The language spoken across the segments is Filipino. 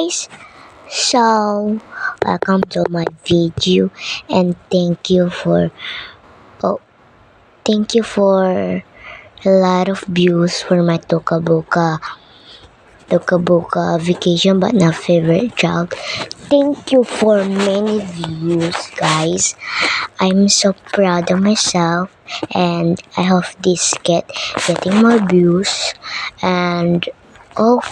guys. So, welcome to my video and thank you for a lot of views for my Tokaboka vacation but not favorite child. Thank you for many views, guys. I'm so proud of myself and I hope this getting more views and hope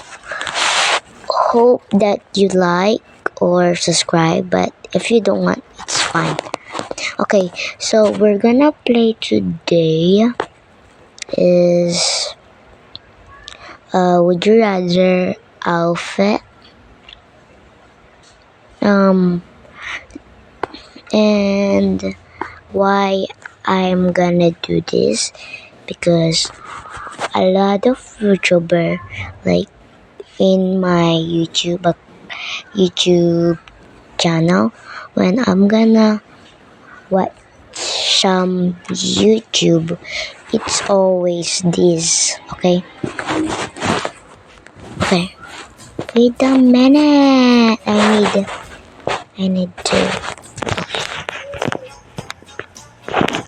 that you like or subscribe, but if you don't want, it's fine. Okay, so we're gonna play today is would you rather outfit, and why I'm gonna do this because a lot of YouTuber, like in my YouTube channel, when I'm gonna watch some YouTube, it's always this. Okay, wait a minute, I need to,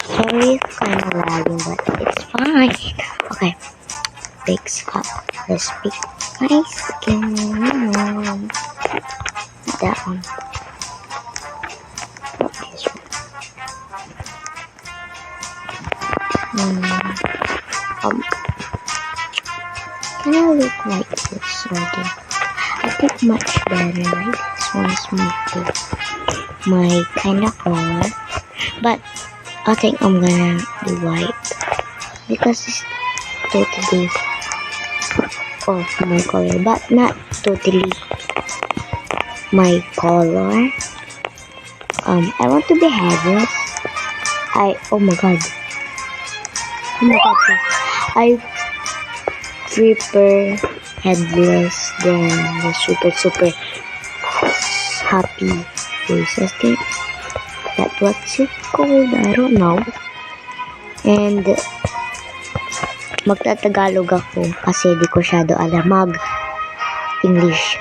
sorry if I'm lagging, but it's fine. Okay, fix up let's pick my skin. That one. This one. Can I look like this already? I think much better, right? This one's my kind of color, but I think I'm gonna do white because it's totally of my color, but not totally my color. I want to be headless. Oh my god, I prefer headless than the super happy face. I think that's what's it called. I don't know. And magtatagalog ako kasi di ko masyado alam mag-English.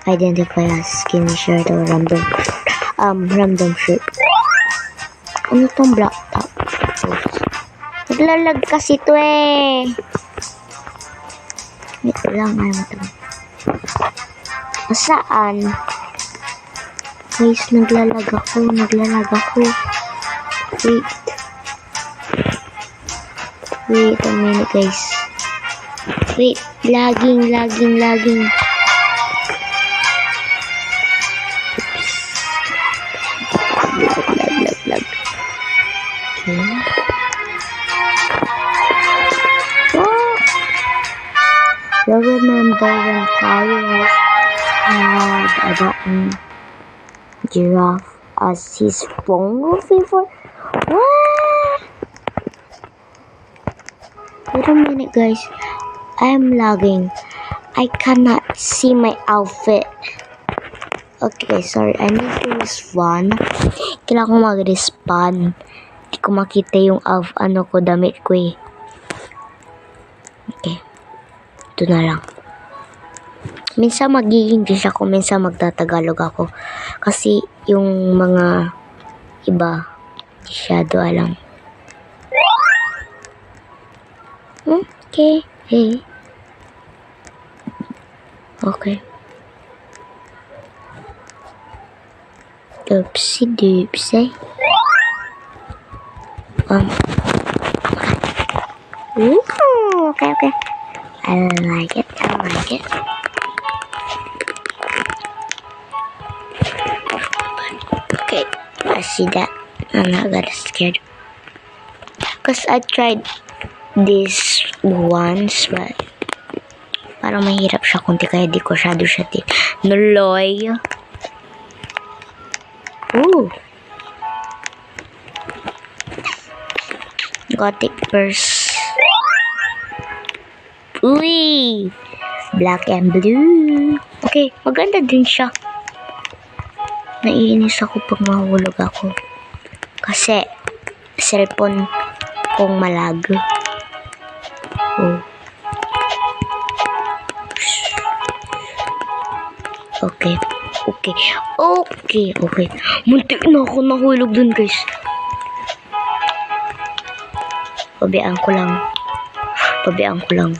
Identify as skinny shirt or random shirt. Ano tong black top? Naglalag kasi to eh. Wait lang, ay mata. Saan? Guys, naglalag ako. Wait a minute, guys. Wait, lagging. Oops. Lag. Okay. You'll remember when Cyrus had a giraffe as his phone before? What? Wait a minute, guys. I'm lagging. I cannot see my outfit. Okay, sorry. I need to respawn. Kailangan ko mag-respawn. Hindi ko makita yung damit ko eh. Okay. Ito na lang. Minsan mag-i-English ako, minsan magtatagalog ako. Kasi yung mga iba, hindi masyado alam. Okay. Hey. Okay. Oopsie doopsie. Okay. I like it. Okay, I see that. I'm not that scared. Because I tried this once, but parang mahirap siya kunti kaya di ko siya Noloy. Ooh. Gothic purse. Uy! Black and blue. Okay, maganda din siya. Naiinis ako pag mahulog ako. Kasi, cellphone kong malag. Oh. Okay. Okay. Okay. Okay. Muntik na ako nahulog dun, guys. Pabayaan ko lang. Pabayaan ko lang.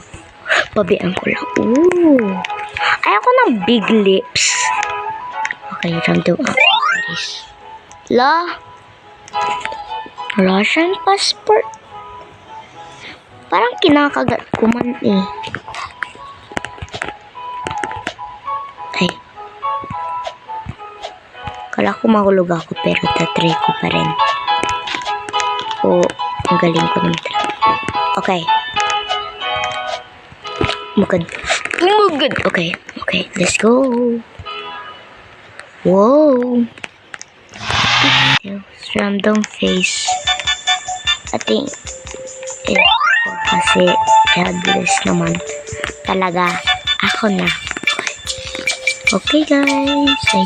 Pabayaan ko lang. Ooh. Ayoko ng big lips. Okay, random accessories. La? Russian passport? Parang kinakagat ko man eh. Ay. Kala ko mahulog ako pero tatry ko pa rin. Oo, ang galing ko naman. Okay. Mugad. Mugad. Okay. Okay, let's go. Whoa. Random face. I think kasi headless naman. Talaga. Ako na. Okay guys.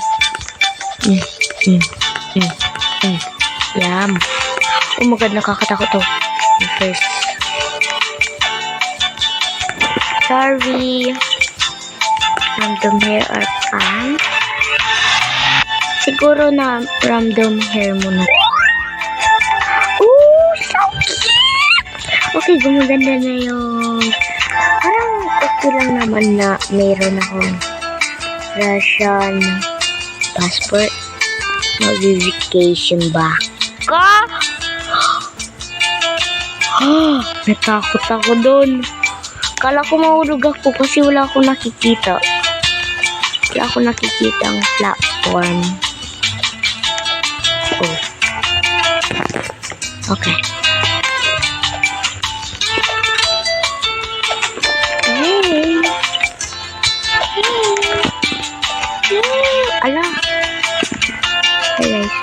Yum. Oh my god, nakakatakot to. First. Sorry. Random hair or pan. Siguro na random hair muna. Oh, so cute! Okay, gumaganda na yung... Parang okay lang naman na mayroon akong Russian passport. Mag-vacation ba? Ka? Natakot ako dun. Kala ko mahulog ako kasi wala akong nakikita. Wala akong nakikita ang platform. Oh. Okay. Hey. Ala. Hey guys.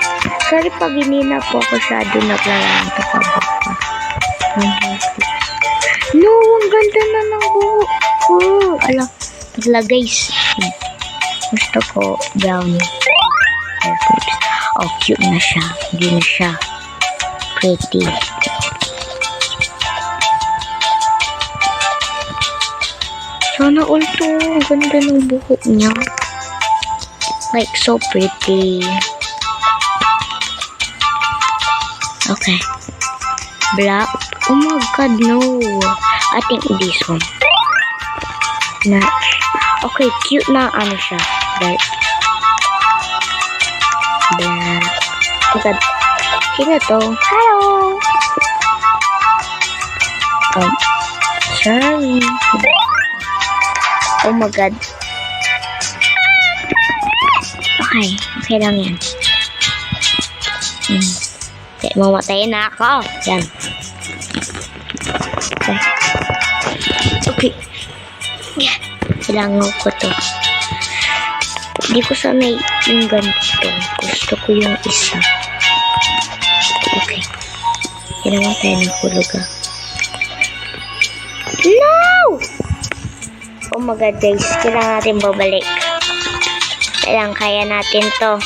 Sorry pag hindi na po ako masyado naglalaro ito pa ba? No, ang ganda na ng buhok ko. Ala. Ala guys. Gusto ko brown hair clips. Oh, cute na siya. Hindi na siya pretty. Sana all to. Ang ganda ng buhok niya. Like, so pretty. Okay. Black. Oh my god, no. I think this one. Match. Okay, cute na ano siya. Right. Black. Oh god. Sino to? Hello. Sorry. Oh my god. Okay. Okay lang yan. Okay, mamatayin na ako. Yan. Okay. Okay. Yeah. Kailangan ko to. Hindi ko sanay yung ganito. Gusto ko yung isa. Okay. Hindi naman tayo nahulog ah. No! Oh my god guys. Kailangan natin babalik. Kaya natin to.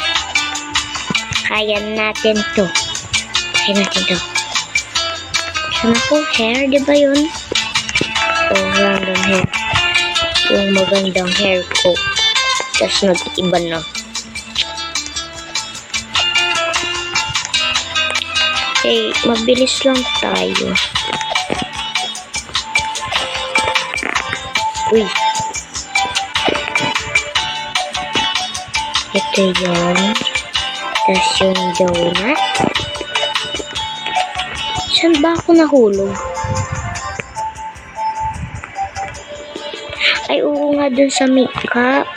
Kaya natin to. Kaya natin to. Sana ko hair, di ba yun? Oh, random hair. Yung magandang hair ko. Tapos nag-iba na. Okay, mabilis lang tayo. Uy. Ito yun. Tapos yung donut. Saan ba ako nahulog? Ay, oo nga dun sa makeup.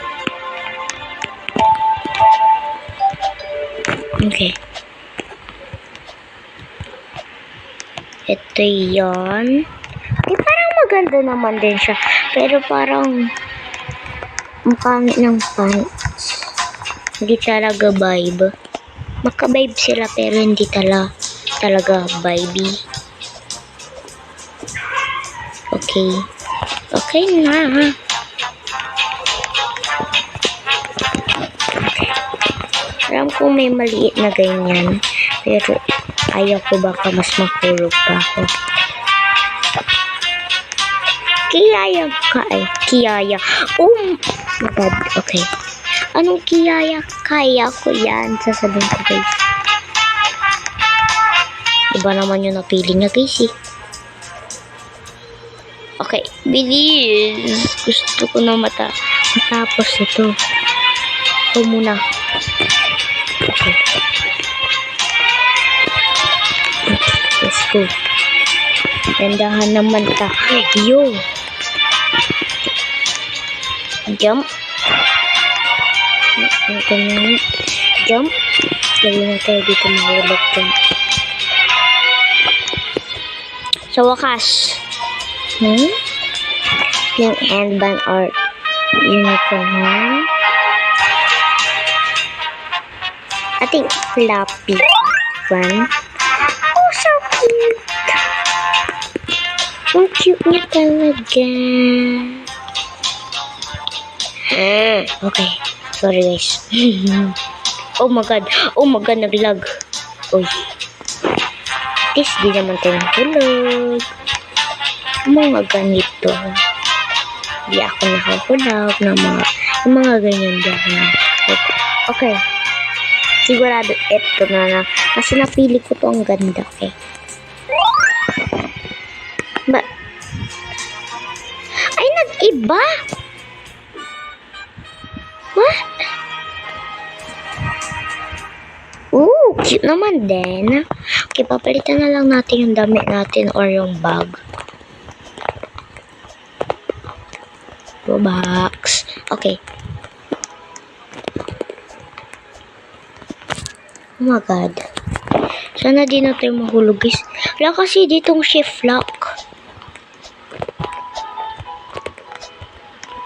Okay. Ito yun. Eh, parang maganda naman din siya. Pero parang mapangit ng pants. Hindi talaga vibe. Maka-vibe sila pero hindi talaga vibe. Okay. Okay na. Okay. Alam ko may maliit na ganyan. Pero ayaw ko baka mas makulog pa ako. Kiyaya ka ay. Kiyaya. Oh my god. Okay. Anong kaya ko yan? Sasabihin ko, guys. Iba naman yung napili niya, guys, eh. Okay, bilis. Gusto ko na matapos ito. Ito muna. Okay. Let's go. Gandahan naman tayo. Jump. Jump. Lagi na tayo dito mahulog dyan. Sa wakas. Yung handband or unicorn. I think floppy one. Oh, so cute. Ang cute niya talaga. Okay. Sorry, guys. Oh my god, naglag. Uy. This di naman tayo nahulog. Mga ganito. Di ako nakahulog ng mga ganyan di ako nakahulog. Okay. Sigurado ito na. Kasi napili ko to ang ganda. Okay. Ay, nag-iba? What? Ooh, cute naman din. Okay, papalitan na lang natin yung damit natin or yung bag. Box. Okay. Oh my god. Sana di na tayo mahulog, guys. Wala kasi ditong shift lock.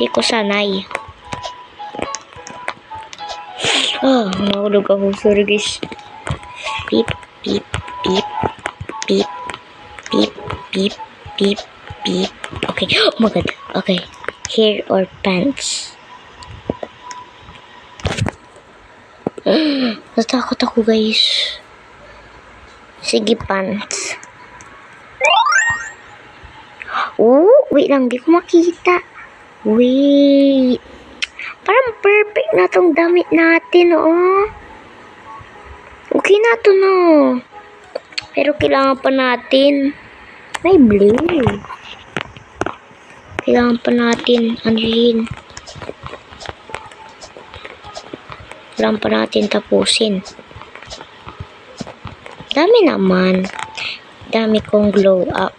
Di ko sanay. Mahulog ako. Sorry, guys. Beep, beep, beep, beep, beep, beep, beep, beep. Okay. Oh my god. Okay. Hair or pants? Natakot ako, guys. Sige, pants. Oh, wait lang. Di ko makita. Wait. Parang perfect na tong damit natin, oh. Okay na to, no. Pero kailangan pa natin. May blue. Kailangan pa natin. Anuhin. Kailangan pa natin tapusin. Dami naman. Dami kong glow up.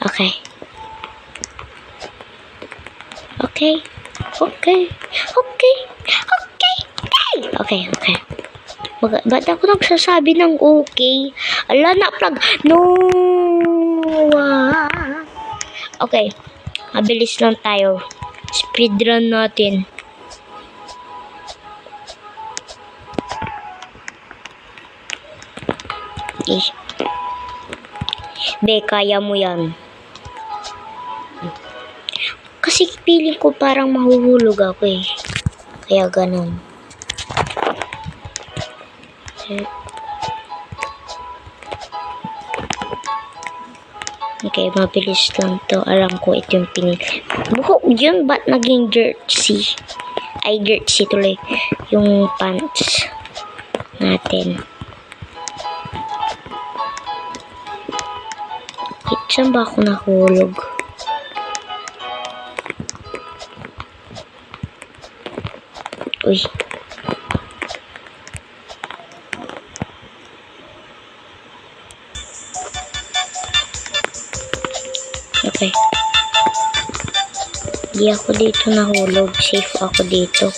Okay. Okay. Okay. Okay. Okay. Okay. Okay. Ba't ako nagsasabi ng okay? Ala na, plug. No. Okay. Mabilis lang tayo. Speedrun natin. Be, kaya mo yan. Kasi feeling ko parang mahuhulog ako eh. Kaya ganun. Okay, mabilis lang to. Alam ko ito yung pinili. Buhok yun, ba't naging jersey? Ay, jersey tuloy. Yung pants natin. Saan ba ako nahulog? Uy. Okay. Di ako dito nahulog. Safe ako dito.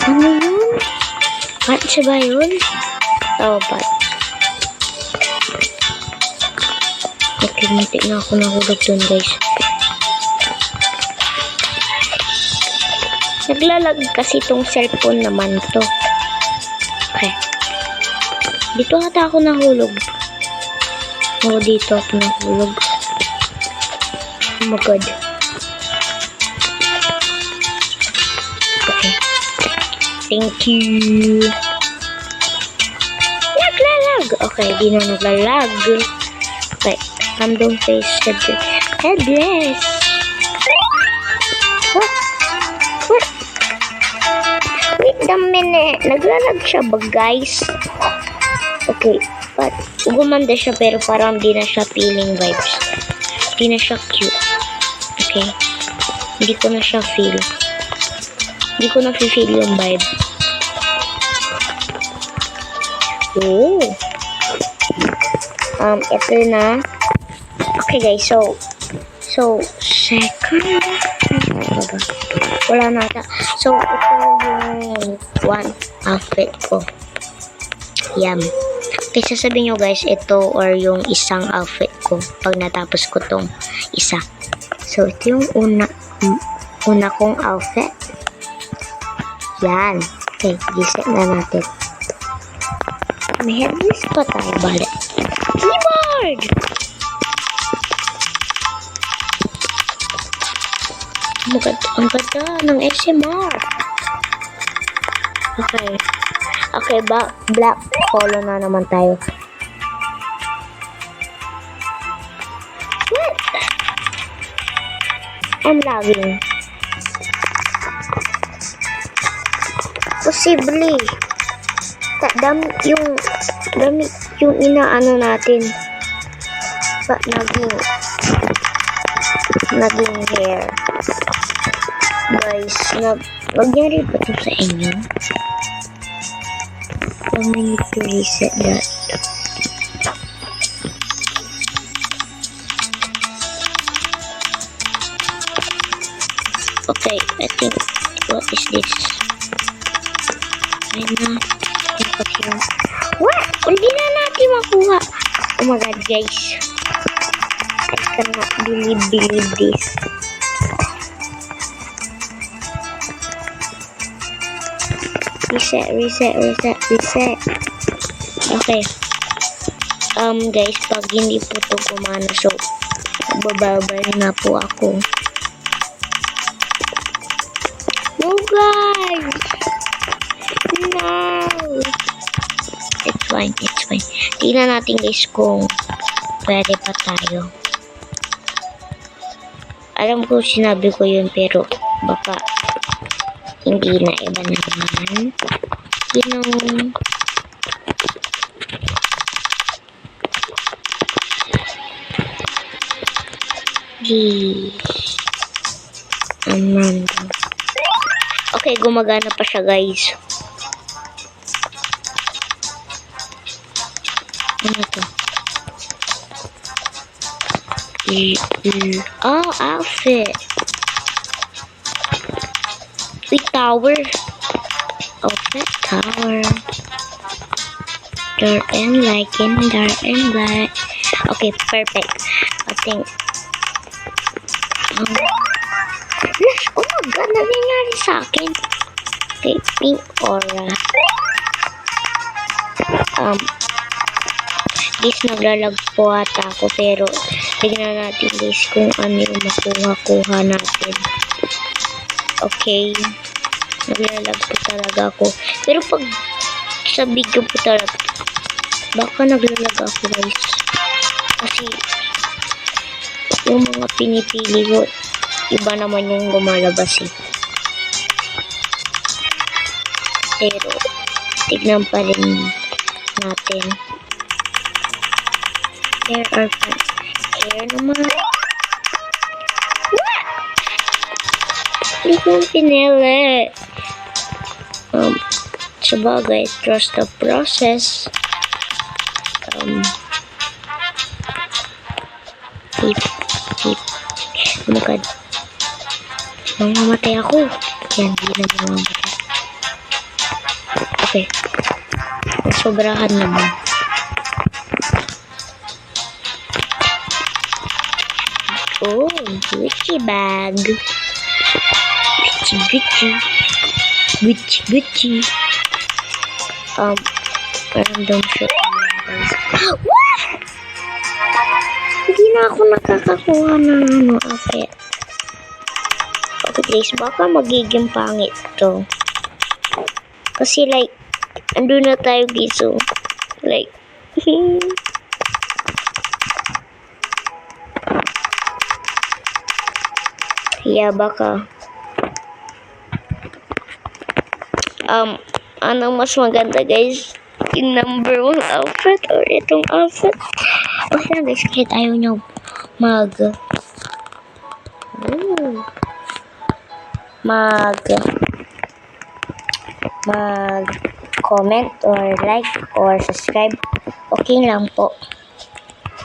Ano yun? Patch ba yun? Oh, patch. Okay, muntik na ako nahulog dun, guys. Naglalag kasi tong cellphone naman to. Okay. Dito ata ako nahulog. Oo, dito ako nahulog. Oh my god. Okay. Thank you. Naglalag. Okay, di na naglalag. Okay. Random face headless. Headless! What? What? Wait a minute. Naglalag siya ba, guys? Okay, but gumanda siya pero parang di na siya feeling vibes. Di na siya cute. Okay? Hindi ko na siya feel. Hindi ko na feel yung vibe. Oh. Ito na. Okay guys, so second. Wala na ata. So, ito yung one outfit ko. Yum. Okay, sasabihin nyo guys, ito or yung isang outfit ko pag natapos ko tong isa. So, ito yung una kong outfit. Yan. Okay, giset na natin. May headless pa tayo, balik. Keyboard! Ang ganda ng SMR. Okay. Okay, black polo na naman tayo. What? I'm lagging. Posible. Dami yung inaano natin. But naging hair. Guys, nagyari ba ito sa inyo? I need to reset that. Okay, I think, what is this? What? Hindi na natin makuha. Oh my god, guys. I cannot believe this. Reset. Okay. Guys, pag hindi po ito kumana, so, bababay na po ako. No, guys! No! It's fine. Tingnan natin, guys, kung pwede pa tayo. Alam ko, sinabi ko yun, pero baka hindi na, iba naman. You know. Random. Okay, gumagana pa siya, guys. Ano to? Oh, outfit. With tower. Outfit tower. Dark and black. Okay, perfect. I think. Oh my god, nangyayari sa akin. Okay, pink aura. Guys, naglalag po ata ako, pero tignan natin guys kung ano yung makuha natin. Okay. Naglalag po talaga ako. Pero pag sa video po talaga, baka naglalag ako guys. Kasi yung mga pinipili ko, iba naman yung gumalabas eh. Pero, tignan pa rin natin. Hair or pants. Hair naman. What? Hindi ko pinili. Sabagay, trust the process. Tip. Oh my god. Mamamatay ako. Yan, hindi na mamamatay. Okay. Sobrahan naman. Oh, Gucci bag. Gucci. Random shop. What? Hindi na ako nakakakuha ng outfit. Okay guys, baka magiging pangit to. Kasi like, andun na tayo guys, so, like, Yeah, baka. Anong mas maganda guys? Yung number 1 outfit or itong outfit? Okay lang guys, kahit ayaw nyo mag Ooh. mag comment or like or subscribe. Okay lang po.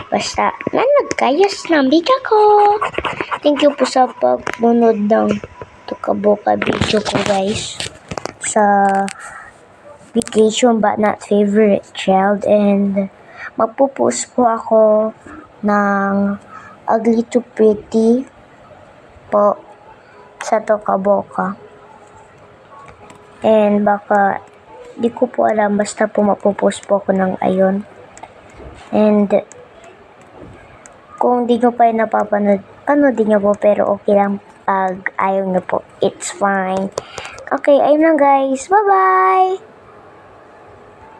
Basta nanagkayas ng bida ko. Thank you po sa pagnunod ng Tukaboka video ko guys. Sa vacation but not favorite child, and magpo-post po ako ng ugly to pretty po sa Tukaboka. And baka di ko po alam, basta po magpo-post po ako ng ayon. And kung di nyo pa yung napapanood, panoodin nyo po, pero okay lang pag ayaw nyo po. It's fine. Okay, ayun lang guys. Bye-bye!